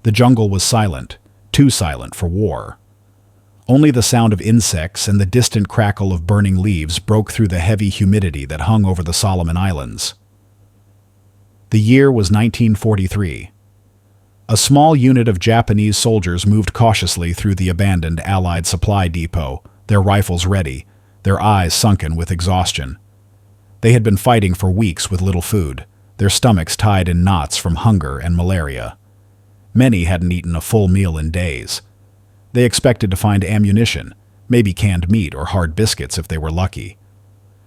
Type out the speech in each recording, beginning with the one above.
The jungle was silent, too silent for war. Only the sound of insects and the distant crackle of burning leaves broke through the heavy humidity that hung over the Solomon Islands. The year was 1943. A small unit of Japanese soldiers moved cautiously through the abandoned Allied supply depot, their rifles ready, their eyes sunken with exhaustion. They had been fighting for weeks with little food, their stomachs tied in knots from hunger and malaria. Many hadn't eaten a full meal in days. They expected to find ammunition, maybe canned meat or hard biscuits if they were lucky.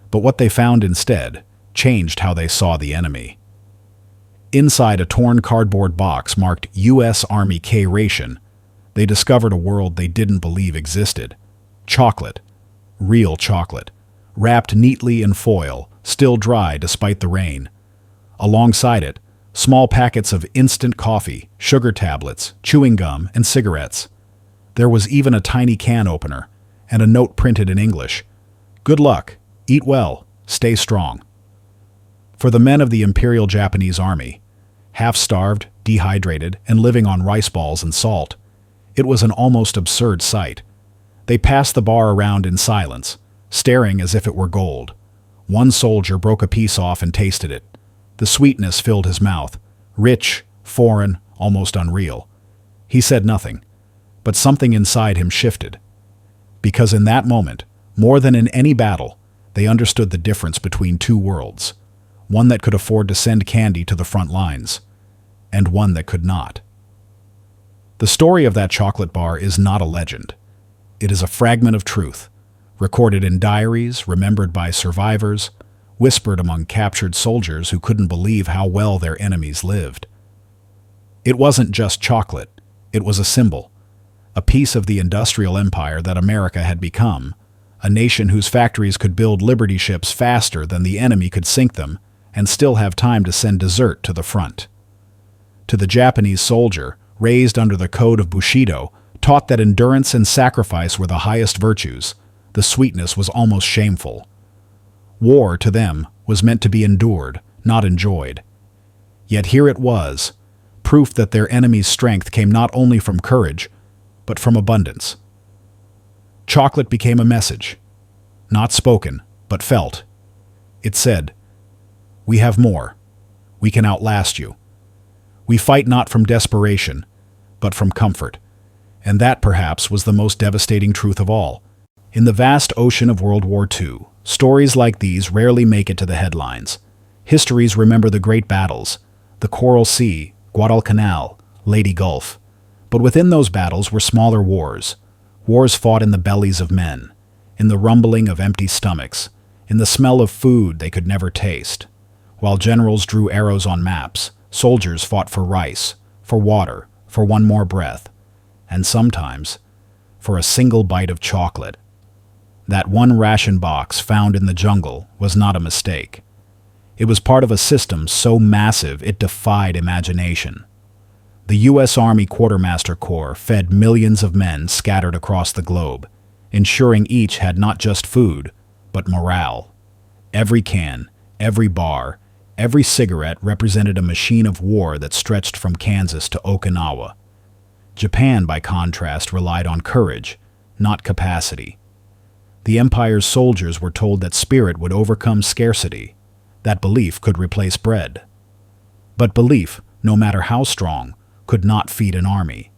But what they found instead changed how they saw the enemy. Inside a torn cardboard box marked U.S. Army K-Ration, they discovered a world they didn't believe existed. Chocolate. Real chocolate. Wrapped neatly in foil, still dry despite the rain. Alongside it, small packets of instant coffee, sugar tablets, chewing gum, and cigarettes. There was even a tiny can opener, and a note printed in English. Good luck, eat well, stay strong. For the men of the Imperial Japanese Army, half-starved, dehydrated, and living on rice balls and salt, it was an almost absurd sight. They passed the bar around in silence, staring as if it were gold. One soldier broke a piece off and tasted it. The sweetness filled his mouth, rich, foreign, almost unreal. He said nothing, but something inside him shifted. Because in that moment, more than in any battle, they understood the difference between two worlds. One that could afford to send candy to the front lines, and one that could not. The story of that chocolate bar is not a legend. It is a fragment of truth, recorded in diaries, remembered by survivors, whispered among captured soldiers who couldn't believe how well their enemies lived. It wasn't just chocolate, it was a symbol, a piece of the industrial empire that America had become, a nation whose factories could build Liberty ships faster than the enemy could sink them, and still have time to send dessert to the front. To the Japanese soldier, raised under the code of Bushido, taught that endurance and sacrifice were the highest virtues, the sweetness was almost shameful. War, to them, was meant to be endured, not enjoyed. Yet here it was, proof that their enemy's strength came not only from courage, but from abundance. Chocolate became a message, not spoken, but felt. It said, "We have more. We can outlast you. We fight not from desperation, but from comfort." And that, perhaps, was the most devastating truth of all. In the vast ocean of World War II, stories like these rarely make it to the headlines. Histories remember the great battles, the Coral Sea, Guadalcanal, Leyte Gulf. But within those battles were smaller wars. Wars fought in the bellies of men, in the rumbling of empty stomachs, in the smell of food they could never taste. While generals drew arrows on maps, soldiers fought for rice, for water, for one more breath, and sometimes for a single bite of chocolate. That one ration box found in the jungle was not a mistake. It was part of a system so massive it defied imagination. The U.S. Army Quartermaster Corps fed millions of men scattered across the globe, ensuring each had not just food, but morale. Every can, every bar, every cigarette represented a machine of war that stretched from Kansas to Okinawa. Japan, by contrast, relied on courage, not capacity. The empire's soldiers were told that spirit would overcome scarcity, that belief could replace bread. But belief, no matter how strong, could not feed an army.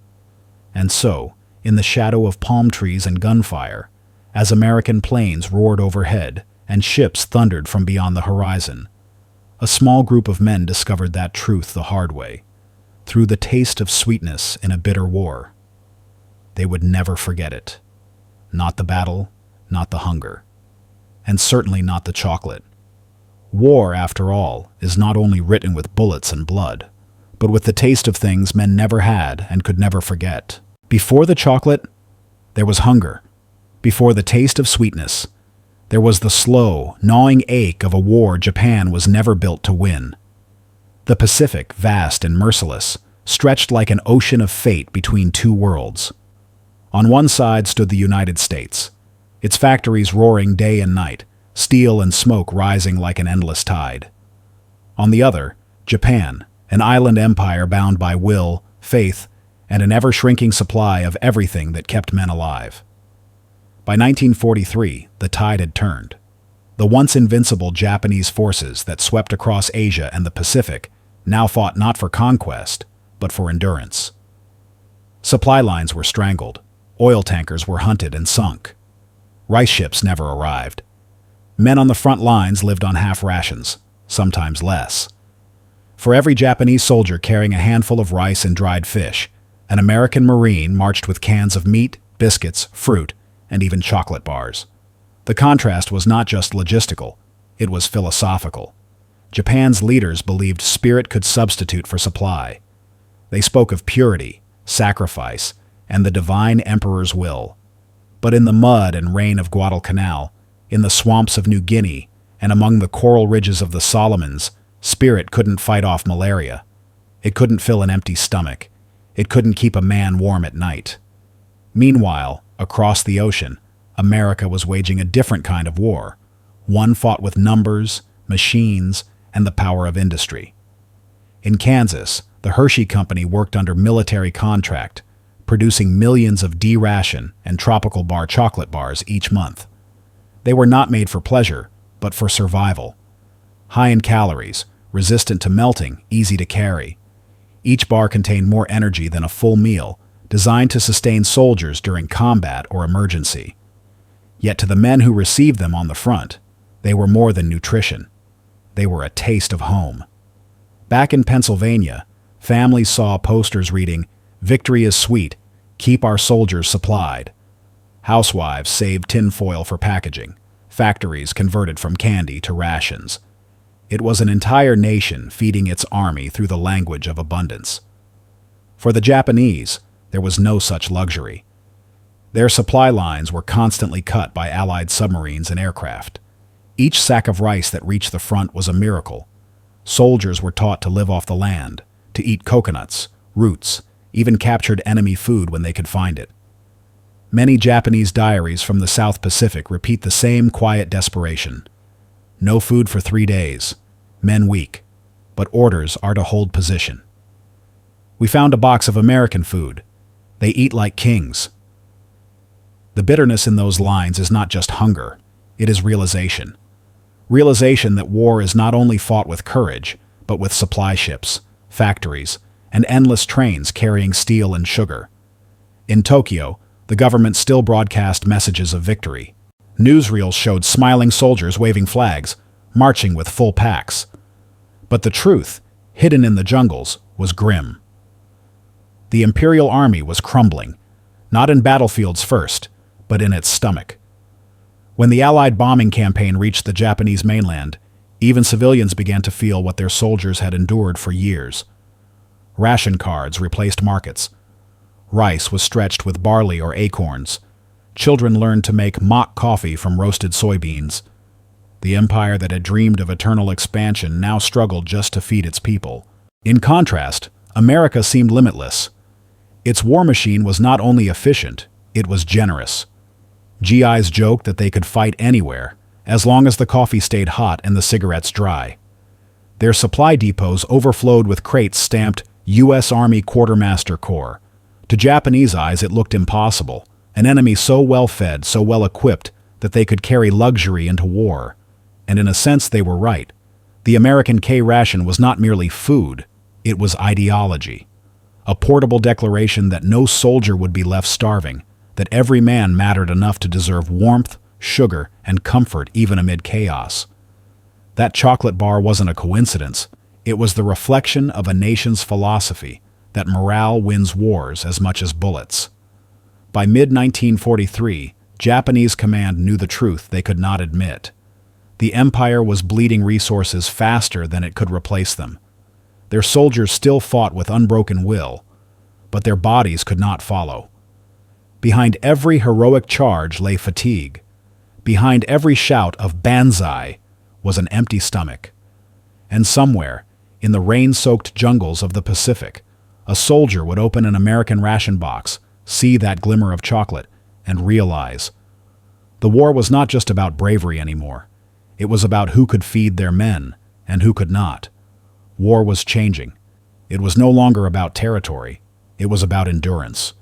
And so, in the shadow of palm trees and gunfire, as American planes roared overhead and ships thundered from beyond the horizon, a small group of men discovered that truth the hard way, through the taste of sweetness in a bitter war. They would never forget it. Not the battle, not the hunger, and certainly not the chocolate. War, after all, is not only written with bullets and blood, but with the taste of things men never had and could never forget. Before the chocolate, there was hunger. Before the taste of sweetness, there was the slow, gnawing ache of a war Japan was never built to win. The Pacific, vast and merciless, stretched like an ocean of fate between two worlds. On one side stood the United States, its factories roaring day and night, steel and smoke rising like an endless tide. On the other, Japan, an island empire bound by will, faith, and an ever-shrinking supply of everything that kept men alive. By 1943, the tide had turned. The once invincible Japanese forces that swept across Asia and the Pacific now fought not for conquest, but for endurance. Supply lines were strangled, oil tankers were hunted and sunk. Rice ships never arrived. Men on the front lines lived on half rations, sometimes less. For every Japanese soldier carrying a handful of rice and dried fish, an American Marine marched with cans of meat, biscuits, fruit, and even chocolate bars. The contrast was not just logistical, it was philosophical. Japan's leaders believed spirit could substitute for supply. They spoke of purity, sacrifice, and the divine emperor's will. But in the mud and rain of Guadalcanal, in the swamps of New Guinea, and among the coral ridges of the Solomons, spirit couldn't fight off malaria. It couldn't fill an empty stomach. It couldn't keep a man warm at night. Meanwhile, across the ocean, America was waging a different kind of war, one fought with numbers, machines, and the power of industry. In Kansas, the Hershey Company worked under military contract, producing millions of D-Ration and Tropical Bar chocolate bars each month. They were not made for pleasure, but for survival. High in calories, resistant to melting, easy to carry. Each bar contained more energy than a full meal, designed to sustain soldiers during combat or emergency. Yet to the men who received them on the front, they were more than nutrition. They were a taste of home. Back in Pennsylvania, families saw posters reading, "Victory is sweet, keep our soldiers supplied." Housewives saved tinfoil for packaging. Factories converted from candy to rations. It was an entire nation feeding its army through the language of abundance. For the Japanese, there was no such luxury. Their supply lines were constantly cut by Allied submarines and aircraft. Each sack of rice that reached the front was a miracle. Soldiers were taught to live off the land, to eat coconuts, roots, even captured enemy food when they could find it. Many Japanese diaries from the South Pacific repeat the same quiet desperation. No food for 3 days, men weak, but orders are to hold position. We found a box of American food. They eat like kings. The bitterness in those lines is not just hunger, it is realization. Realization that war is not only fought with courage, but with supply ships, factories, and endless trains carrying steel and sugar. In Tokyo, the government still broadcast messages of victory. Newsreels showed smiling soldiers waving flags, marching with full packs. But the truth, hidden in the jungles, was grim. The Imperial Army was crumbling, not in battlefields first, but in its stomach. When the Allied bombing campaign reached the Japanese mainland, even civilians began to feel what their soldiers had endured for years. Ration cards replaced markets. Rice was stretched with barley or acorns. Children learned to make mock coffee from roasted soybeans. The empire that had dreamed of eternal expansion now struggled just to feed its people. In contrast, America seemed limitless. Its war machine was not only efficient, it was generous. GIs joked that they could fight anywhere, as long as the coffee stayed hot and the cigarettes dry. Their supply depots overflowed with crates stamped U.S. Army Quartermaster Corps. To Japanese eyes, it looked impossible. An enemy so well fed, so well equipped, that they could carry luxury into war. And in a sense, they were right. The American K-Ration was not merely food, it was ideology. A portable declaration that no soldier would be left starving, that every man mattered enough to deserve warmth, sugar, and comfort even amid chaos. That chocolate bar wasn't a coincidence. It was the reflection of a nation's philosophy that morale wins wars as much as bullets. By mid-1943, Japanese command knew the truth they could not admit. The empire was bleeding resources faster than it could replace them. Their soldiers still fought with unbroken will, but their bodies could not follow. Behind every heroic charge lay fatigue. Behind every shout of "Banzai" was an empty stomach. And somewhere, in the rain-soaked jungles of the Pacific, a soldier would open an American ration box, see that glimmer of chocolate, and realize the war was not just about bravery anymore. It was about who could feed their men and who could not. War was changing. It was no longer about territory. It was about endurance,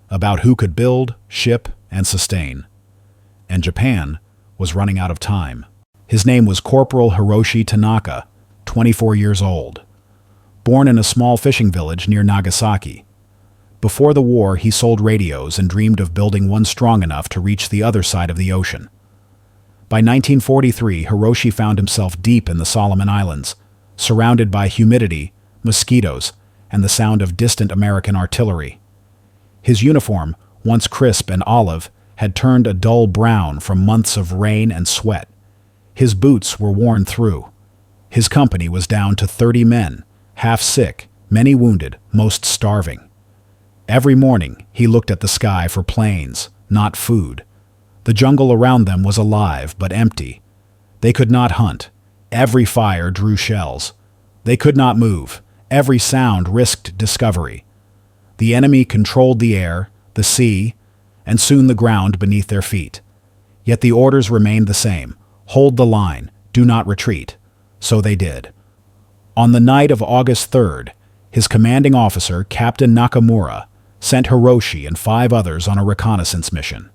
about who could build, ship, and sustain. And Japan was running out of time. His name was Corporal Hiroshi Tanaka, 24 years old. Born in a small fishing village near Nagasaki. Before the war, he sold radios and dreamed of building one strong enough to reach the other side of the ocean. By 1943, Hiroshi found himself deep in the Solomon Islands, surrounded by humidity, mosquitoes, and the sound of distant American artillery. His uniform, once crisp and olive, had turned a dull brown from months of rain and sweat. His boots were worn through. His company was down to 30 men, half sick, many wounded, most starving. Every morning, he looked at the sky for planes, not food. The jungle around them was alive but empty. They could not hunt. Every fire drew shells. They could not move. Every sound risked discovery. The enemy controlled the air, the sea, and soon the ground beneath their feet. Yet the orders remained the same. Hold the line. Do not retreat. So they did. On the night of August 3rd, his commanding officer, Captain Nakamura, sent Hiroshi and 5 others on a reconnaissance mission.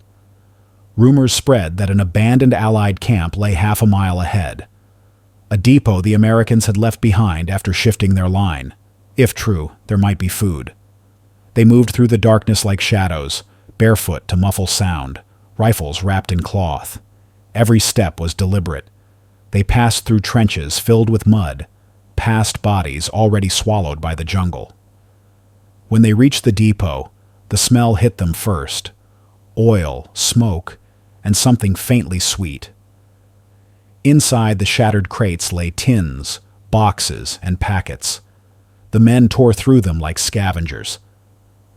Rumors spread that an abandoned Allied camp lay half a mile ahead. A depot the Americans had left behind after shifting their line. If true, there might be food. They moved through the darkness like shadows, barefoot to muffle sound, rifles wrapped in cloth. Every step was deliberate. They passed through trenches filled with mud, past bodies already swallowed by the jungle. When they reached the depot, the smell hit them first. Oil, smoke, and something faintly sweet. Inside the shattered crates lay tins, boxes, and packets. The men tore through them like scavengers.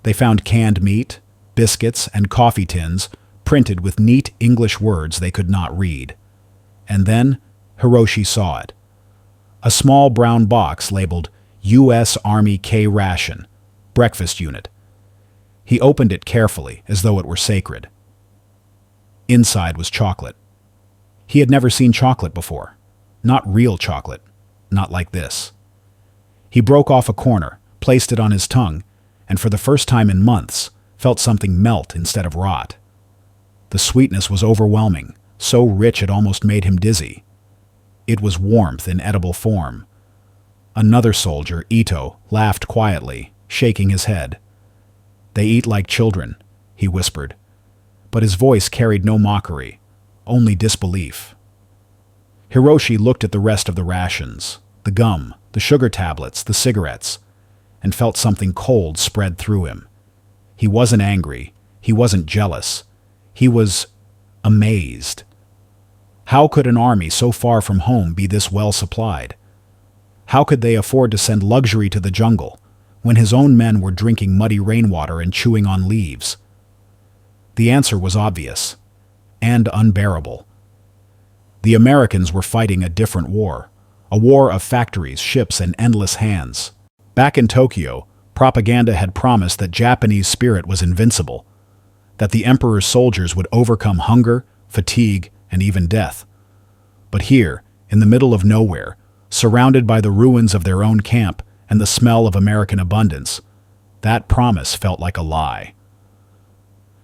They found canned meat, biscuits, and coffee tins printed with neat English words they could not read. And then Hiroshi saw it. A small brown box labeled U.S. Army K-Ration, breakfast unit. He opened it carefully, as though it were sacred. Inside was chocolate. He had never seen chocolate before. Not real chocolate. Not like this. He broke off a corner, placed it on his tongue, and for the first time in months, felt something melt instead of rot. The sweetness was overwhelming, so rich it almost made him dizzy. It was warmth in edible form. Another soldier, Ito, laughed quietly, shaking his head. "They eat like children," he whispered. But his voice carried no mockery, only disbelief. Hiroshi looked at the rest of the rations, the gum, the sugar tablets, the cigarettes, and felt something cold spread through him. He wasn't angry. He wasn't jealous. He was amazed. How could an army so far from home be this well supplied? How could they afford to send luxury to the jungle when his own men were drinking muddy rainwater and chewing on leaves? The answer was obvious and unbearable. The Americans were fighting a different war, a war of factories, ships, and endless hands. Back in Tokyo, propaganda had promised that Japanese spirit was invincible, that the emperor's soldiers would overcome hunger, fatigue, and even death. But here, in the middle of nowhere, surrounded by the ruins of their own camp and the smell of American abundance, that promise felt like a lie.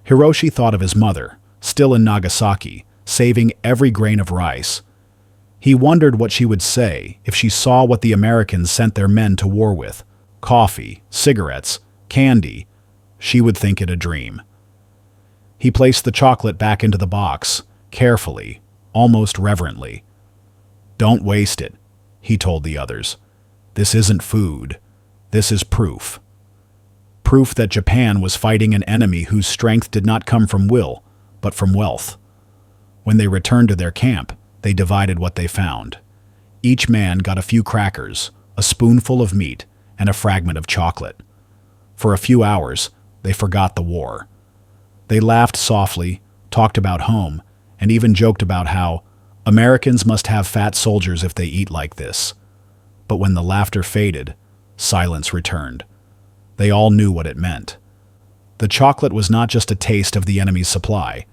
Hiroshi thought of his mother, still in Nagasaki, saving every grain of rice. He wondered what she would say if she saw what the Americans sent their men to war with: coffee, cigarettes, candy. She would think it a dream. He placed the chocolate back into the box, carefully, almost reverently. "Don't waste it," he told the others. "This isn't food. This is proof." Proof that Japan was fighting an enemy whose strength did not come from will, but from wealth. When they returned to their camp, they divided what they found. Each man got a few crackers, a spoonful of meat, and a fragment of chocolate. For a few hours, they forgot the war. They laughed softly, talked about home, and even joked about how Americans must have fat soldiers if they eat like this. But when the laughter faded, silence returned. They all knew what it meant. The chocolate was not just a taste of the enemy's supply.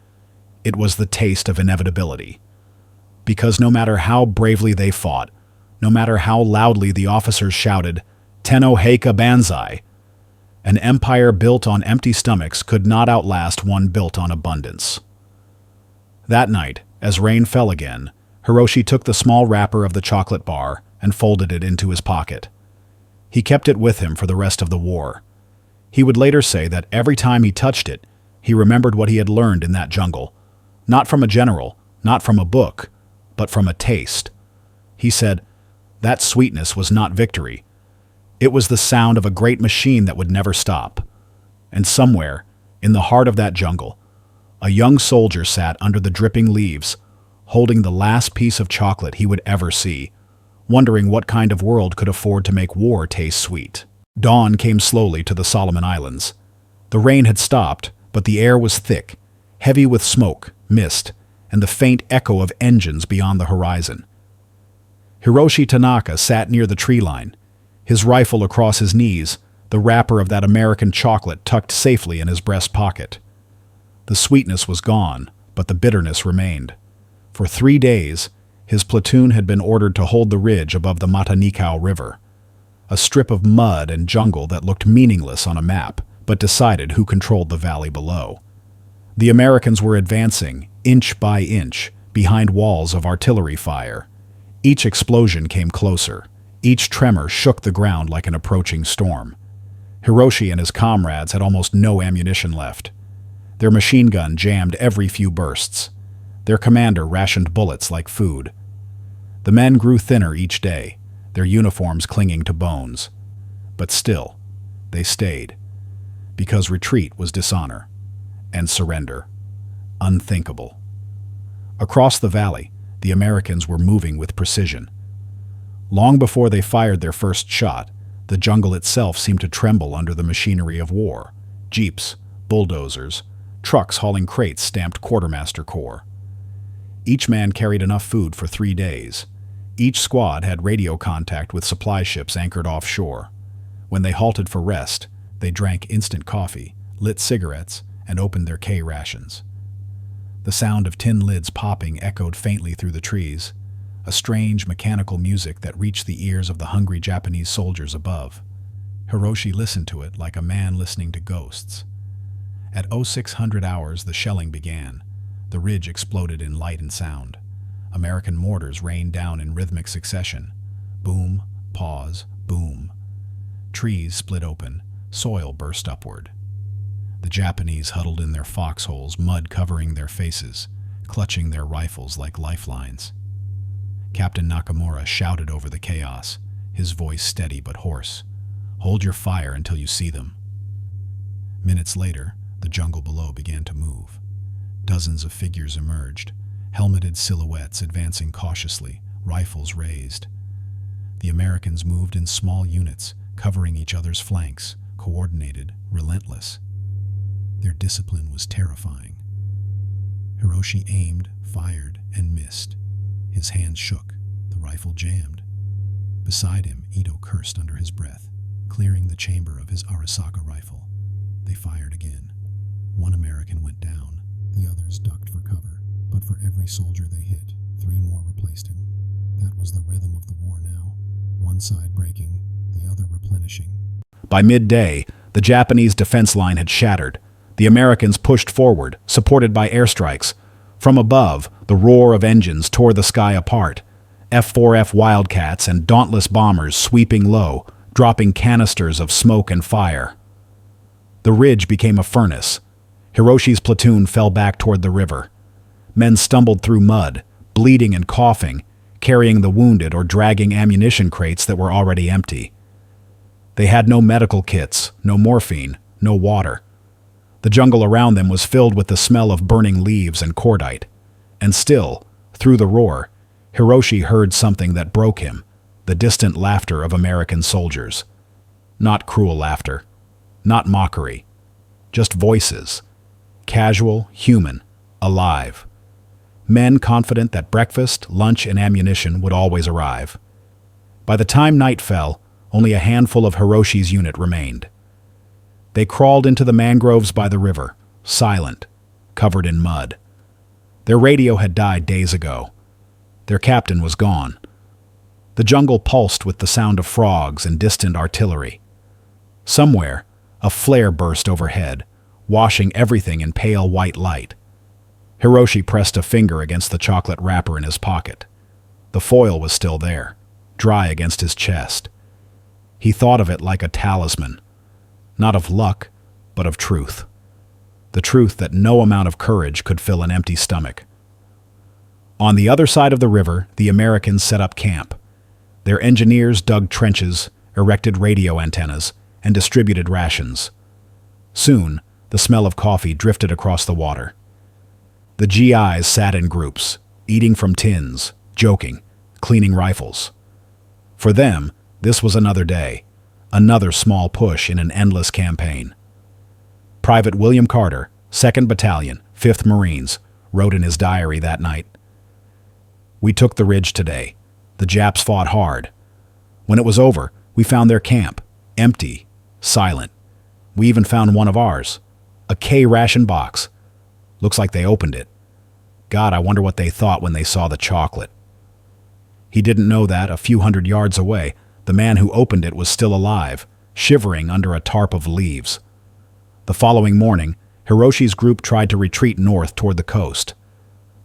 It was the taste of inevitability. Because no matter how bravely they fought, no matter how loudly the officers shouted, "Tenno Heika Banzai," An empire built on empty stomachs could not outlast one built on abundance. That night, as rain fell again, Hiroshi took the small wrapper of the chocolate bar and folded it into his pocket. He kept it with him for the rest of the war. He would later say that every time he touched it, he remembered what he had learned in that jungle. Not from a general, not from a book, but from a taste. He said, that sweetness was not victory. It was the sound of a great machine that would never stop. And somewhere, in the heart of that jungle, a young soldier sat under the dripping leaves, holding the last piece of chocolate he would ever see, wondering what kind of world could afford to make war taste sweet. Dawn came slowly to the Solomon Islands. The rain had stopped, but the air was thick, heavy with smoke, mist, and the faint echo of engines beyond the horizon. Hiroshi Tanaka sat near the tree line, his rifle across his knees, the wrapper of that American chocolate tucked safely in his breast pocket. The sweetness was gone, but the bitterness remained. For 3 days, his platoon had been ordered to hold the ridge above the Matanikau River, a strip of mud and jungle that looked meaningless on a map, but decided who controlled the valley below. The Americans were advancing, inch by inch, behind walls of artillery fire. Each explosion came closer. Each tremor shook the ground like an approaching storm. Hiroshi and his comrades had almost no ammunition left. Their machine gun jammed every few bursts. Their commander rationed bullets like food. The men grew thinner each day, their uniforms clinging to bones. But still, they stayed, because retreat was dishonor, and surrender, unthinkable. Across the valley, the Americans were moving with precision. Long before they fired their first shot, the jungle itself seemed to tremble under the machinery of war. Jeeps, bulldozers, trucks hauling crates stamped quartermaster corps. Each man carried enough food for 3 days. Each squad had radio contact with supply ships anchored offshore. When they halted for rest, they drank instant coffee, lit cigarettes, and opened their K-Rations. The sound of tin lids popping echoed faintly through the trees, a strange mechanical music that reached the ears of the hungry Japanese soldiers above. Hiroshi listened to it like a man listening to ghosts. At 0600 hours, the shelling began. The ridge exploded in light and sound. American mortars rained down in rhythmic succession. Boom, pause, boom. Trees split open, soil burst upward. The Japanese huddled in their foxholes, mud covering their faces, clutching their rifles like lifelines. Captain Nakamura shouted over the chaos, his voice steady but hoarse. "Hold your fire until you see them." Minutes later, the jungle below began to move. Dozens of figures emerged, helmeted silhouettes advancing cautiously, rifles raised. The Americans moved in small units, covering each other's flanks, coordinated, relentless. Their discipline was terrifying. Hiroshi aimed, fired, and missed. His hands shook, the rifle jammed. Beside him, Ito cursed under his breath, clearing the chamber of his Arisaka rifle. They fired again. One American went down. The others ducked for cover, but for every soldier they hit, 3 more replaced him. That was the rhythm of the war now. One side breaking, the other replenishing. By midday, the Japanese defense line had shattered. The Americans pushed forward, supported by airstrikes. From above, the roar of engines tore the sky apart. F-4F Wildcats and dauntless bombers sweeping low, dropping canisters of smoke and fire. The ridge became a furnace. Hiroshi's platoon fell back toward the river. Men stumbled through mud, bleeding and coughing, carrying the wounded or dragging ammunition crates that were already empty. They had no medical kits, no morphine, no water. The jungle around them was filled with the smell of burning leaves and cordite. And still, through the roar, Hiroshi heard something that broke him, the distant laughter of American soldiers. Not cruel laughter, not mockery, just voices. Casual, human, alive. Men confident that breakfast, lunch, and ammunition would always arrive. By the time night fell, only a handful of Hiroshi's unit remained. They crawled into the mangroves by the river, silent, covered in mud. Their radio had died days ago. Their captain was gone. The jungle pulsed with the sound of frogs and distant artillery. Somewhere, A flare burst overhead, washing everything in pale white light. Hiroshi pressed a finger against the chocolate wrapper in his pocket. The foil was still there, dry against his chest. He thought of it like a talisman, not of luck, but of truth. The truth that no amount of courage could fill an empty stomach. On the other side of the river, the Americans set up camp. Their engineers dug trenches, erected radio antennas, and distributed rations. Soon, the smell of coffee drifted across the water. The GIs sat in groups, eating from tins, joking, cleaning rifles. For them, this was another day, another small push in an endless campaign. Private William Carter, 2nd Battalion, 5th Marines, wrote in his diary that night, "We took the ridge today. The Japs fought hard. When it was over, we found their camp, empty, silent. We even found one of ours, a K-Ration box. Looks like they opened it. God, I wonder what they thought when they saw the chocolate." He didn't know that, a few hundred yards away, the man who opened it was still alive, shivering under a tarp of leaves. The following morning, Hiroshi's group tried to retreat north toward the coast.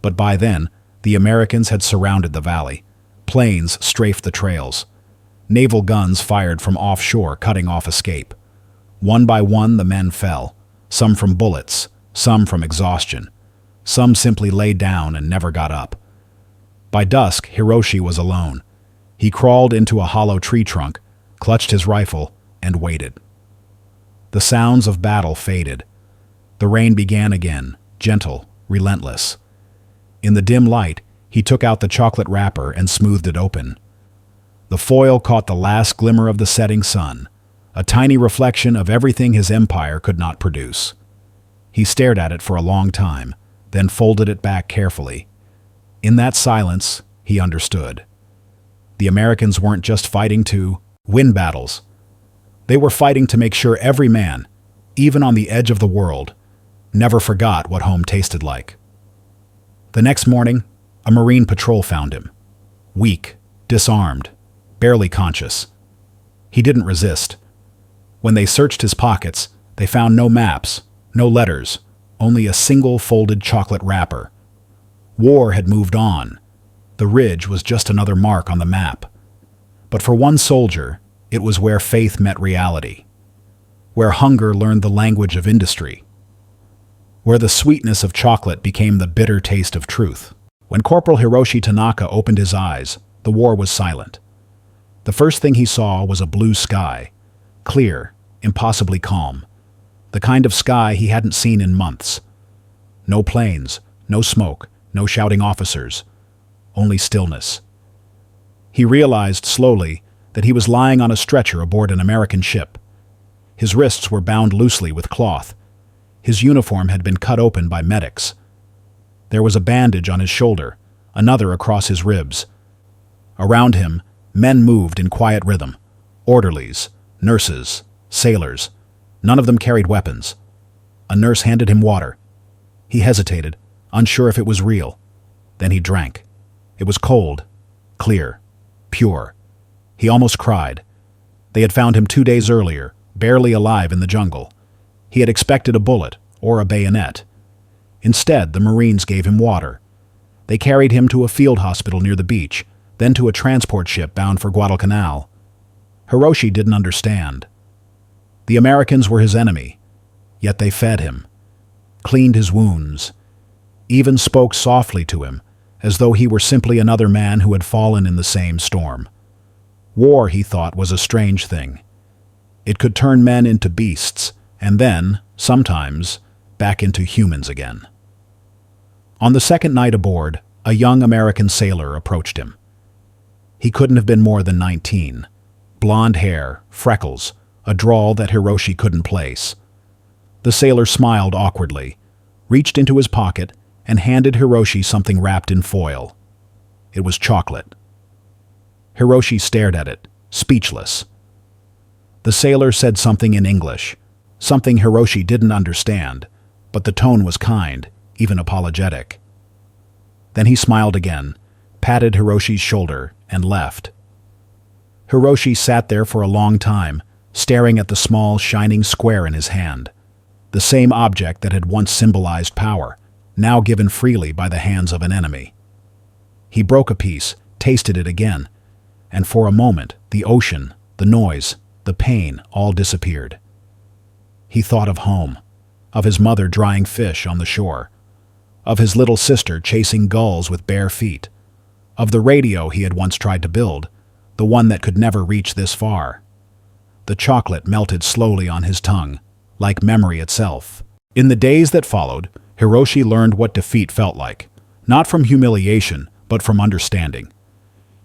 But by then, the Americans had surrounded the valley. Planes strafed the trails. Naval guns fired from offshore, cutting off escape. One by one, the men fell, some from bullets, some from exhaustion. Some simply lay down and never got up. By dusk, Hiroshi was alone. He crawled into a hollow tree trunk, clutched his rifle, and waited. The sounds of battle faded. The rain began again, gentle, relentless. In the dim light, he took out the chocolate wrapper and smoothed it open. The foil caught the last glimmer of the setting sun, a tiny reflection of everything his empire could not produce. He stared at it for a long time, then folded it back carefully. In that silence, he understood. The Americans weren't just fighting to win battles. They were fighting to make sure every man, even on the edge of the world, never forgot what home tasted like. The next morning, a Marine patrol found him. Weak, disarmed, barely conscious. He didn't resist. When they searched his pockets, they found no maps, no letters, only a single folded chocolate wrapper. War had moved on. The ridge was just another mark on the map. But for one soldier, it was where faith met reality, where hunger learned the language of industry, where the sweetness of chocolate became the bitter taste of truth. When Corporal Hiroshi Tanaka opened his eyes, the war was silent. The first thing he saw was a blue sky, clear, impossibly calm, the kind of sky he hadn't seen in months. No planes, no smoke, no shouting officers, only stillness. He realized slowly that he was lying on a stretcher aboard an American ship. His wrists were bound loosely with cloth. His uniform had been cut open by medics. There was a bandage on his shoulder, another across his ribs. Around him, men moved in quiet rhythm. Orderlies, nurses, sailors. None of them carried weapons. A nurse handed him water. He hesitated, unsure if it was real. Then he drank. It was cold, clear, pure. He almost cried. They had found him 2 days earlier, barely alive in the jungle. He had expected a bullet or a bayonet. Instead, the Marines gave him water. They carried him to a field hospital near the beach, then to a transport ship bound for Guadalcanal. Hiroshi didn't understand. The Americans were his enemy, yet they fed him, cleaned his wounds, even spoke softly to him, as though he were simply another man who had fallen in the same storm. War, he thought, was a strange thing. It could turn men into beasts, and then, sometimes, back into humans again. On the second night aboard, a young American sailor approached him. He couldn't have been more than 19. Blonde hair, freckles, a drawl that Hiroshi couldn't place. The sailor smiled awkwardly, reached into his pocket, and handed Hiroshi something wrapped in foil. It was chocolate. Hiroshi stared at it, speechless. The sailor said something in English, something Hiroshi didn't understand, but the tone was kind, even apologetic. Then he smiled again, patted Hiroshi's shoulder, and left. Hiroshi sat there for a long time, staring at the small, shining square in his hand. The same object that had once symbolized power, now given freely by the hands of an enemy. He broke a piece, tasted it again, and for a moment, the ocean, the noise, the pain all disappeared. He thought of home, of his mother drying fish on the shore, of his little sister chasing gulls with bare feet, of the radio he had once tried to build, the one that could never reach this far. The chocolate melted slowly on his tongue, like memory itself. In the days that followed, Hiroshi learned what defeat felt like, not from humiliation, but from understanding.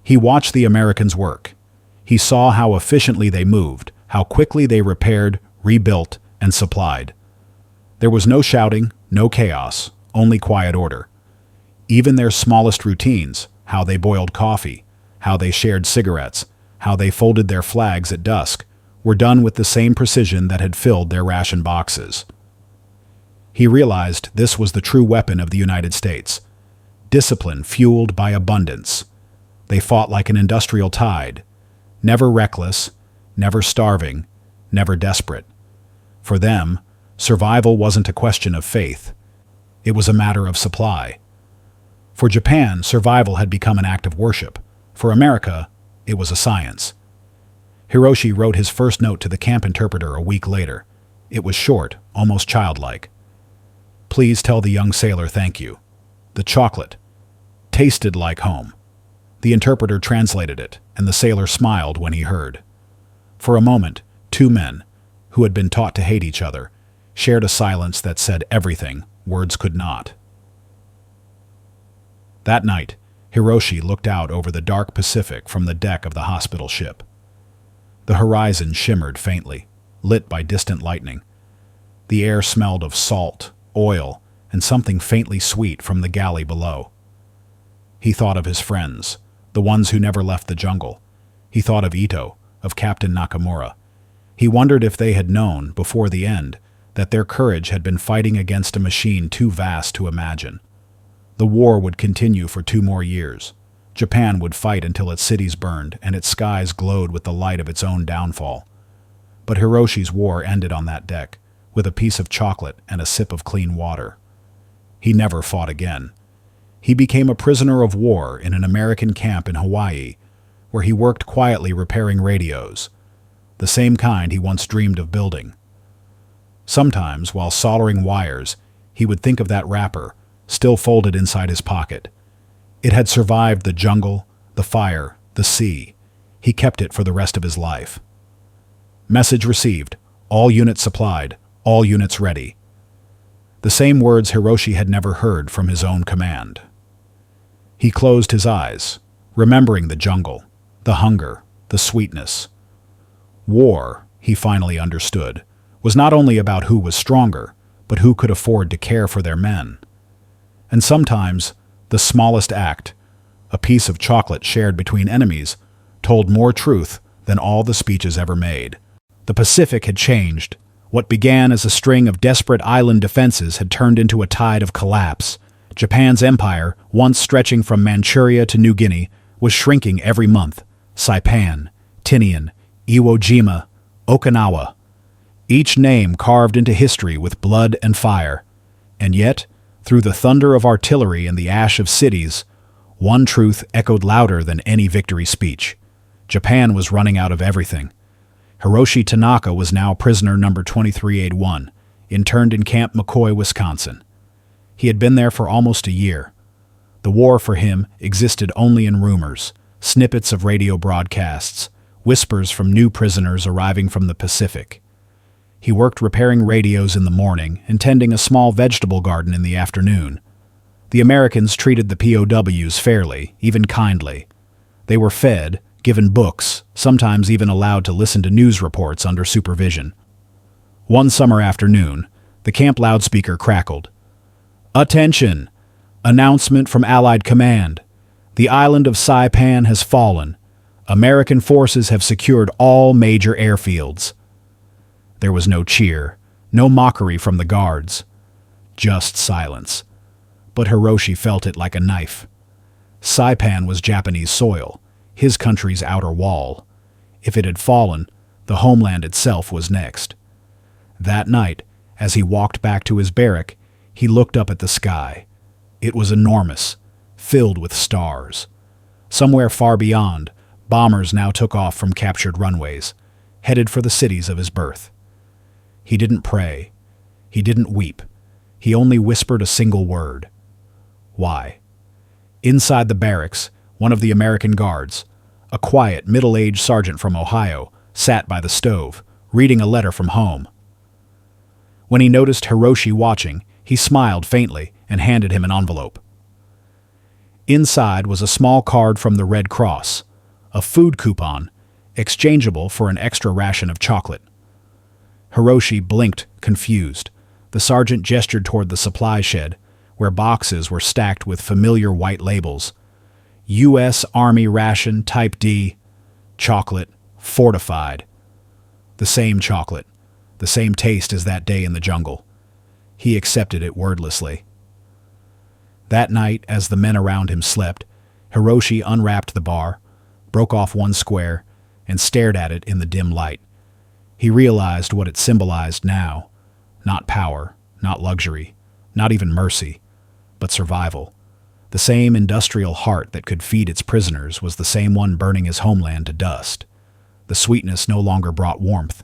He watched the Americans work. He saw how efficiently they moved, how quickly they repaired, rebuilt, and supplied. There was no shouting, no chaos, only quiet order. Even their smallest routines, how they boiled coffee, how they shared cigarettes, how they folded their flags at dusk, were done with the same precision that had filled their ration boxes. He realized this was the true weapon of the United States. Discipline fueled by abundance. They fought like an industrial tide, never reckless, never starving, never desperate. For them, survival wasn't a question of faith. It was a matter of supply. For Japan, survival had become an act of worship. For America, it was a science. Hiroshi wrote his first note to the camp interpreter a week later. It was short, almost childlike. Please tell the young sailor thank you. The chocolate tasted like home. The interpreter translated it, and the sailor smiled when he heard. For a moment, two men, who had been taught to hate each other, shared a silence that said everything words could not. That night, Hiroshi looked out over the dark Pacific from the deck of the hospital ship. The horizon shimmered faintly, lit by distant lightning. The air smelled of salt, oil, and something faintly sweet from the galley below. He thought of his friends, the ones who never left the jungle. He thought of Ito, of Captain Nakamura. He wondered if they had known, before the end, that their courage had been fighting against a machine too vast to imagine. The war would continue for 2 more years. Japan would fight until its cities burned and its skies glowed with the light of its own downfall. But Hiroshi's war ended on that deck, with a piece of chocolate and a sip of clean water. He never fought again. He became a prisoner of war in an American camp in Hawaii, where he worked quietly repairing radios, the same kind he once dreamed of building. Sometimes, while soldering wires, he would think of that wrapper, still folded inside his pocket. It had survived the jungle, the fire, the sea. He kept it for the rest of his life. Message received. All units supplied. All units ready. The same words Hiroshi had never heard from his own command. He closed his eyes, remembering the jungle, the hunger, the sweetness. War, he finally understood, was not only about who was stronger, but who could afford to care for their men. And sometimes, the smallest act, a piece of chocolate shared between enemies, told more truth than all the speeches ever made. The Pacific had changed. What began as a string of desperate island defenses had turned into a tide of collapse. Japan's empire, once stretching from Manchuria to New Guinea, was shrinking every month. Saipan, Tinian, Iwo Jima, Okinawa. Each name carved into history with blood and fire. And yet, through the thunder of artillery and the ash of cities, one truth echoed louder than any victory speech. Japan was running out of everything. Hiroshi Tanaka was now prisoner number 2381, interned in Camp McCoy, Wisconsin. He had been there for almost a year. The war for him existed only in rumors, snippets of radio broadcasts, whispers from new prisoners arriving from the Pacific. He worked repairing radios in the morning and tending a small vegetable garden in the afternoon. The Americans treated the POWs fairly, even kindly. They were fed, given books, sometimes even allowed to listen to news reports under supervision. One summer afternoon, the camp loudspeaker crackled. "Attention! Announcement from Allied Command. The island of Saipan has fallen. American forces have secured all major airfields." There was no cheer, no mockery from the guards. Just silence. But Hiroshi felt it like a knife. Saipan was Japanese soil, his country's outer wall. If it had fallen, The homeland itself was next. That night, as he walked back to his barrack, he looked up at the sky. It was enormous, filled with stars. Somewhere far beyond, bombers now took off from captured runways, headed for the cities of his birth. He didn't pray. He didn't weep. He only whispered a single word. Why? Inside the barracks, one of the American guards, a quiet, middle-aged sergeant from Ohio, sat by the stove, reading a letter from home. When he noticed Hiroshi watching, he smiled faintly and handed him an envelope. Inside was a small card from the Red Cross, a food coupon, exchangeable for an extra ration of chocolate. Hiroshi blinked, confused. The sergeant gestured toward the supply shed, where boxes were stacked with familiar white labels. U.S. Army Ration Type D, chocolate, fortified. The same chocolate, the same taste as that day in the jungle. He accepted it wordlessly. That night, as the men around him slept, Hiroshi unwrapped the bar, broke off one square, and stared at it in the dim light. He realized what it symbolized now. Not power, not luxury, not even mercy, but survival. The same industrial heart that could feed its prisoners was the same one burning his homeland to dust. The sweetness no longer brought warmth.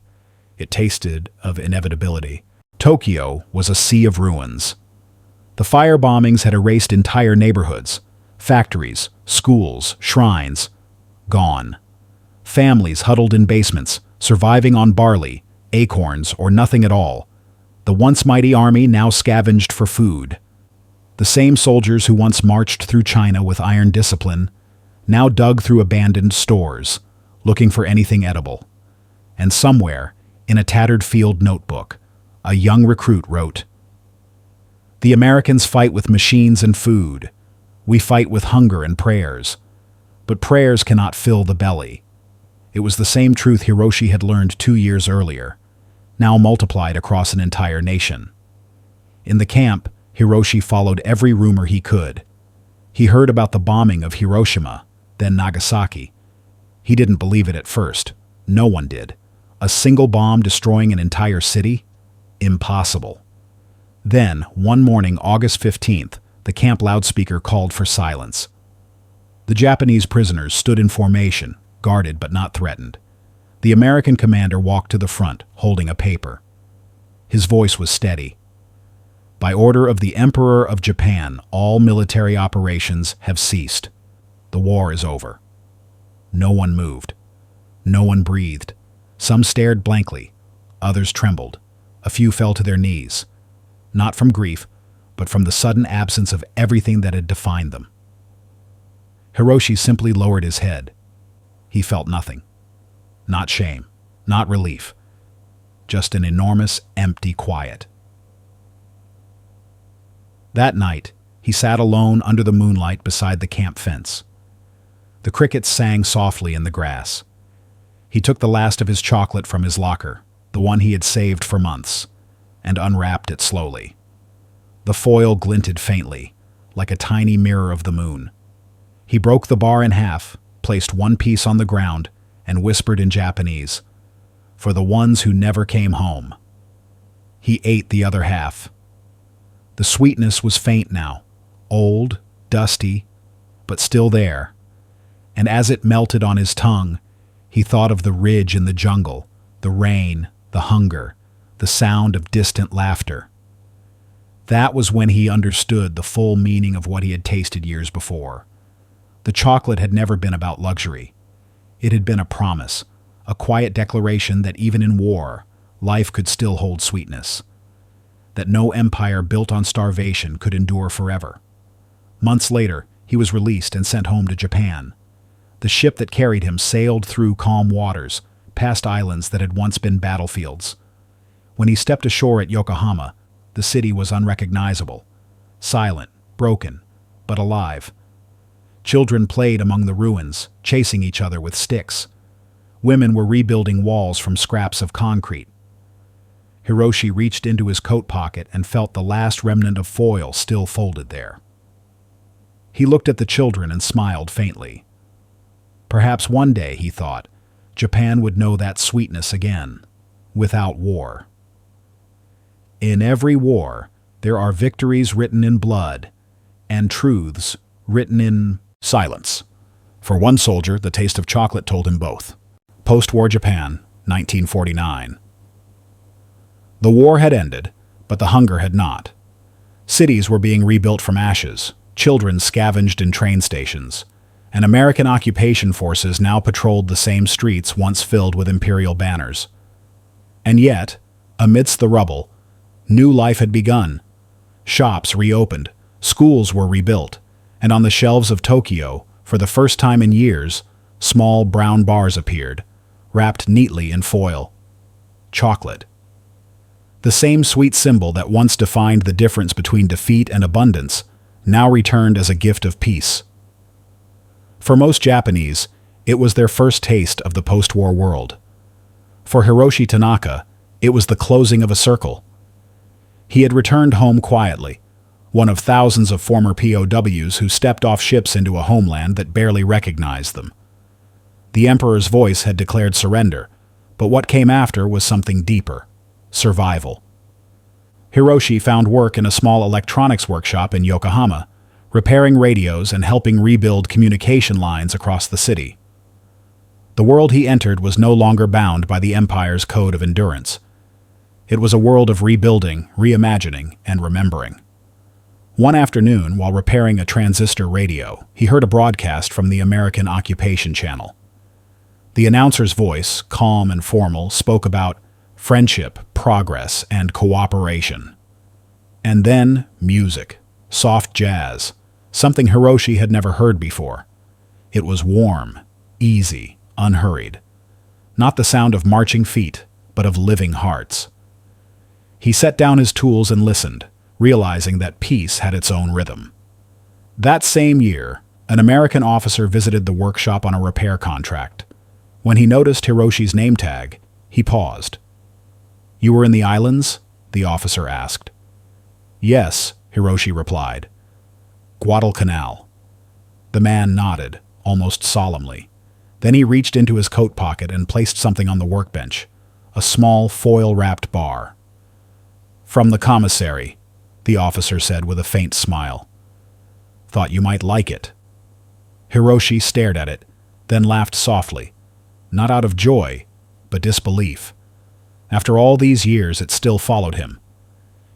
It tasted of inevitability. Tokyo was a sea of ruins. The fire bombings had erased entire neighborhoods, factories, schools, shrines. Gone. Families huddled in basements, surviving on barley, acorns, or nothing at all. The once mighty army now scavenged for food. The same soldiers who once marched through China with iron discipline now dug through abandoned stores, looking for anything edible. And somewhere, in a tattered field notebook, a young recruit wrote, "The Americans fight with machines and food. We fight with hunger and prayers. But prayers cannot fill the belly." It was the same truth Hiroshi had learned 2 years earlier, now multiplied across an entire nation. In the camp, Hiroshi followed every rumor he could. He heard about the bombing of Hiroshima, then Nagasaki. He didn't believe it at first. No one did. A single bomb destroying an entire city? Impossible. Then, one morning, August 15th, the camp loudspeaker called for silence. The Japanese prisoners stood in formation, guarded but not threatened. The American commander walked to the front, holding a paper. His voice was steady. "By order of the Emperor of Japan, all military operations have ceased. The war is over." No one moved. No one breathed. Some stared blankly. Others trembled. A few fell to their knees. Not from grief, but from the sudden absence of everything that had defined them. Hiroshi simply lowered his head. He felt nothing. Not shame, not relief. Just an enormous, empty quiet. That night, he sat alone under the moonlight beside the camp fence. The crickets sang softly in the grass. He took the last of his chocolate from his locker, the one he had saved for months, and unwrapped it slowly. The foil glinted faintly, like a tiny mirror of the moon. He broke the bar in half, placed one piece on the ground, and whispered in Japanese, "For the ones who never came home." He ate the other half. The sweetness was faint now, old, dusty, but still there. And as it melted on his tongue, he thought of the ridge in the jungle, the rain, the hunger, the sound of distant laughter. That was when he understood the full meaning of what he had tasted years before. The chocolate had never been about luxury. It had been a promise, a quiet declaration that even in war, life could still hold sweetness. That no empire built on starvation could endure forever. Months later, he was released and sent home to Japan. The ship that carried him sailed through calm waters, past islands that had once been battlefields. When he stepped ashore at Yokohama, the city was unrecognizable, silent, broken, but alive. Children played among the ruins, chasing each other with sticks. Women were rebuilding walls from scraps of concrete. Hiroshi reached into his coat pocket and felt the last remnant of foil still folded there. He looked at the children and smiled faintly. Perhaps one day, he thought, Japan would know that sweetness again, without war. In every war, there are victories written in blood and truths written in silence. For one soldier, the taste of chocolate told him both. Post-war Japan, 1949. The war had ended, but the hunger had not. Cities were being rebuilt from ashes, children scavenged in train stations, and American occupation forces now patrolled the same streets once filled with imperial banners. And yet, amidst the rubble, new life had begun. Shops reopened, schools were rebuilt, and on the shelves of Tokyo, for the first time in years, small brown bars appeared, wrapped neatly in foil. Chocolate. The same sweet symbol that once defined the difference between defeat and abundance now returned as a gift of peace. For most Japanese, it was their first taste of the post-war world. For Hiroshi Tanaka, it was the closing of a circle. He had returned home quietly, one of thousands of former POWs who stepped off ships into a homeland that barely recognized them. The emperor's voice had declared surrender, but what came after was something deeper: survival. Hiroshi found work in a small electronics workshop in Yokohama, repairing radios and helping rebuild communication lines across the city. The world he entered was no longer bound by the empire's code of endurance. It was a world of rebuilding, reimagining, and remembering. One afternoon, while repairing a transistor radio, he heard a broadcast from the American Occupation Channel. The announcer's voice, calm and formal, spoke about friendship, progress, and cooperation. And then music, soft jazz, something Hiroshi had never heard before. It was warm, easy, unhurried. Not the sound of marching feet, but of living hearts. He set down his tools and listened, realizing that peace had its own rhythm. That same year, an American officer visited the workshop on a repair contract. When he noticed Hiroshi's name tag, he paused. "You were in the islands?" the officer asked. "Yes," Hiroshi replied. "Guadalcanal." The man nodded, almost solemnly. Then he reached into his coat pocket and placed something on the workbench, a small foil-wrapped bar. "From the commissary," the officer said with a faint smile. "Thought you might like it." Hiroshi stared at it, then laughed softly, not out of joy, but disbelief. After all these years, it still followed him.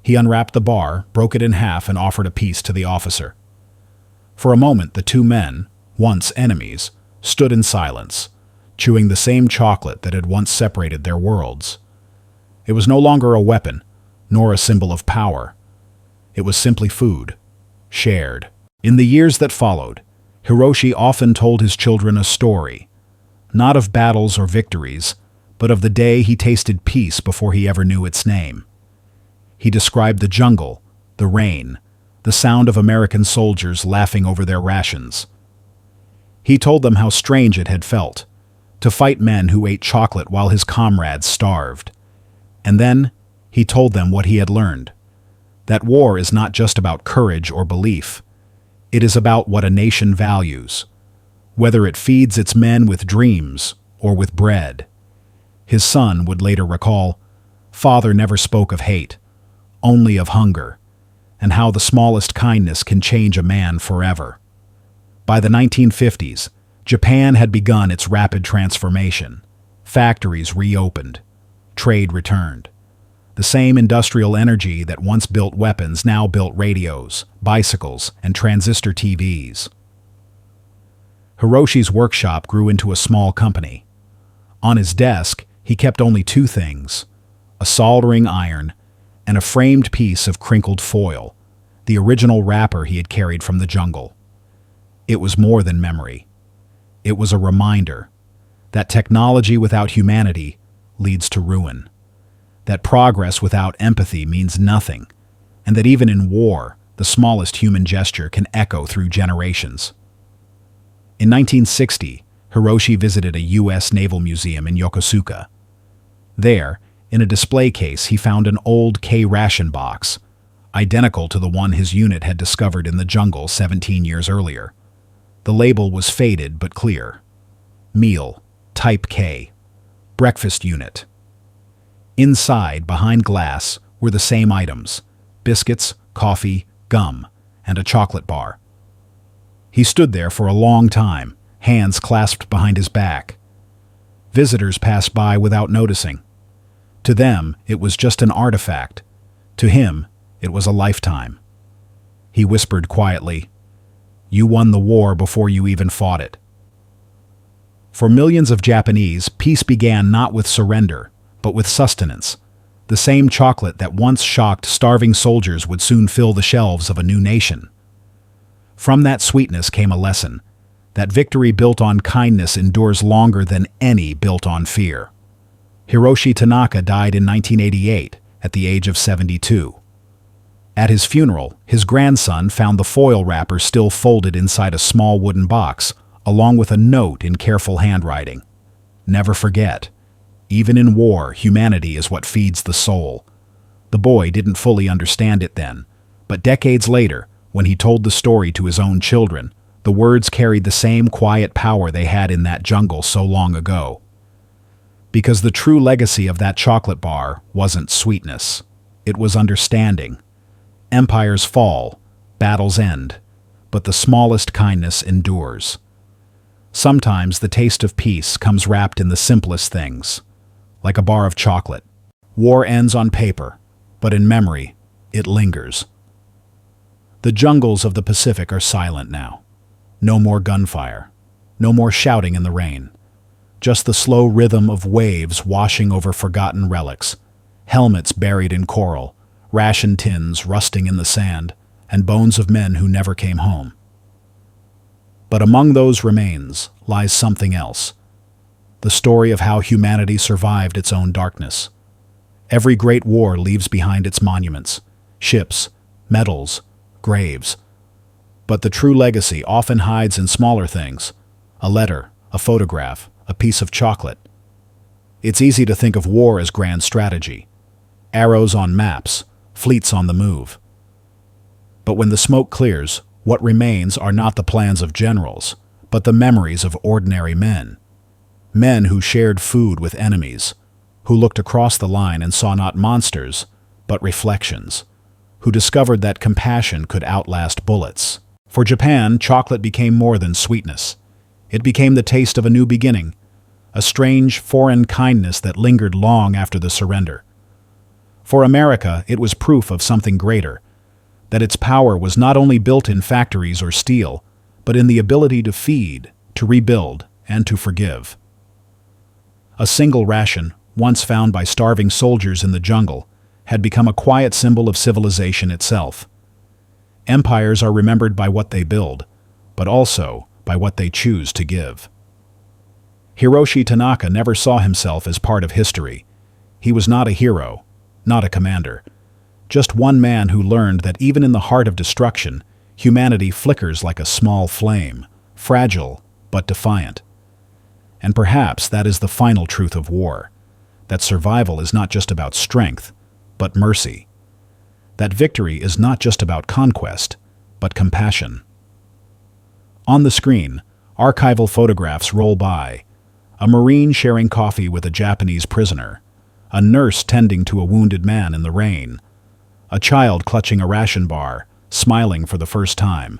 He unwrapped the bar, broke it in half, and offered a piece to the officer. For a moment, the two men, once enemies, stood in silence, chewing the same chocolate that had once separated their worlds. It was no longer a weapon, nor a symbol of power. It was simply food, shared. In the years that followed, Hiroshi often told his children a story, not of battles or victories, but of the day he tasted peace before he ever knew its name. He described the jungle, the rain, the sound of American soldiers laughing over their rations. He told them how strange it had felt to fight men who ate chocolate while his comrades starved. And then he told them what he had learned, that war is not just about courage or belief. It is about what a nation values, whether it feeds its men with dreams or with bread. His son would later recall, "Father never spoke of hate, only of hunger, and how the smallest kindness can change a man forever." By the 1950s, Japan had begun its rapid transformation. Factories reopened. Trade returned. The same industrial energy that once built weapons now built radios, bicycles, and transistor TVs. Hiroshi's workshop grew into a small company. On his desk, he kept only two things: a soldering iron and a framed piece of crinkled foil, the original wrapper he had carried from the jungle. It was more than memory. It was a reminder that technology without humanity leads to ruin, that progress without empathy means nothing, and that even in war, the smallest human gesture can echo through generations. In 1960, Hiroshi visited a U.S. Naval Museum in Yokosuka. There, in a display case, he found an old K-Ration box, identical to the one his unit had discovered in the jungle 17 years earlier. The label was faded but clear: meal, Type K, breakfast unit. Inside, behind glass, were the same items: biscuits, coffee, gum, and a chocolate bar. He stood there for a long time, hands clasped behind his back. Visitors passed by without noticing. To them, it was just an artifact. To him, it was a lifetime. He whispered quietly, "You won the war before you even fought it." For millions of Japanese, peace began not with surrender, but with sustenance. The same chocolate that once shocked starving soldiers would soon fill the shelves of a new nation. From that sweetness came a lesson: that victory built on kindness endures longer than any built on fear. Hiroshi Tanaka died in 1988 at the age of 72. At his funeral, his grandson found the foil wrapper still folded inside a small wooden box, along with a note in careful handwriting. "Never forget. Even in war, humanity is what feeds the soul." The boy didn't fully understand it then, but decades later, when he told the story to his own children, the words carried the same quiet power they had in that jungle so long ago. Because the true legacy of that chocolate bar wasn't sweetness. It was understanding. Empires fall, battles end, but the smallest kindness endures. Sometimes the taste of peace comes wrapped in the simplest things, like a bar of chocolate. War ends on paper, but in memory, it lingers. The jungles of the Pacific are silent now. No more gunfire, no more shouting in the rain. Just the slow rhythm of waves washing over forgotten relics, helmets buried in coral, ration tins rusting in the sand, and bones of men who never came home. But among those remains lies something else: the story of how humanity survived its own darkness. Every great war leaves behind its monuments, ships, medals, graves. But the true legacy often hides in smaller things: a letter, a photograph, a piece of chocolate. It's easy to think of war as grand strategy, arrows on maps, fleets on the move. But when the smoke clears, what remains are not the plans of generals, but the memories of ordinary men. Men who shared food with enemies, who looked across the line and saw not monsters, but reflections, who discovered that compassion could outlast bullets. For Japan, chocolate became more than sweetness. It became the taste of a new beginning, a strange, foreign kindness that lingered long after the surrender. For America, it was proof of something greater, that its power was not only built in factories or steel, but in the ability to feed, to rebuild, and to forgive. A single ration, once found by starving soldiers in the jungle, had become a quiet symbol of civilization itself. Empires are remembered by what they build, but also by what they choose to give. Hiroshi Tanaka never saw himself as part of history. He was not a hero, not a commander, just one man who learned that even in the heart of destruction, humanity flickers like a small flame, fragile but defiant. And perhaps that is the final truth of war, that survival is not just about strength, but mercy. That victory is not just about conquest, but compassion. On the screen, archival photographs roll by: a Marine sharing coffee with a Japanese prisoner, a nurse tending to a wounded man in the rain, a child clutching a ration bar, smiling for the first time.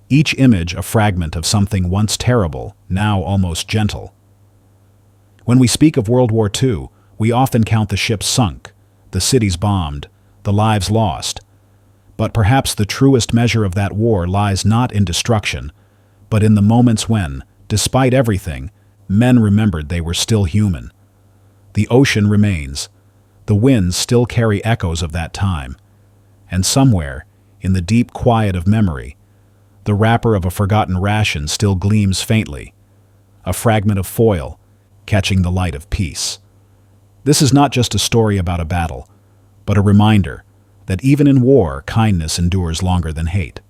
Each image a fragment of something once terrible, now almost gentle. When we speak of World War II, we often count the ships sunk, the cities bombed, the lives lost. But perhaps the truest measure of that war lies not in destruction, but in the moments when, despite everything, men remembered they were still human. The ocean remains. The winds still carry echoes of that time. And somewhere, in the deep quiet of memory, the wrapper of a forgotten ration still gleams faintly, a fragment of foil, catching the light of peace. This is not just a story about a battle, but a reminder that even in war, kindness endures longer than hate.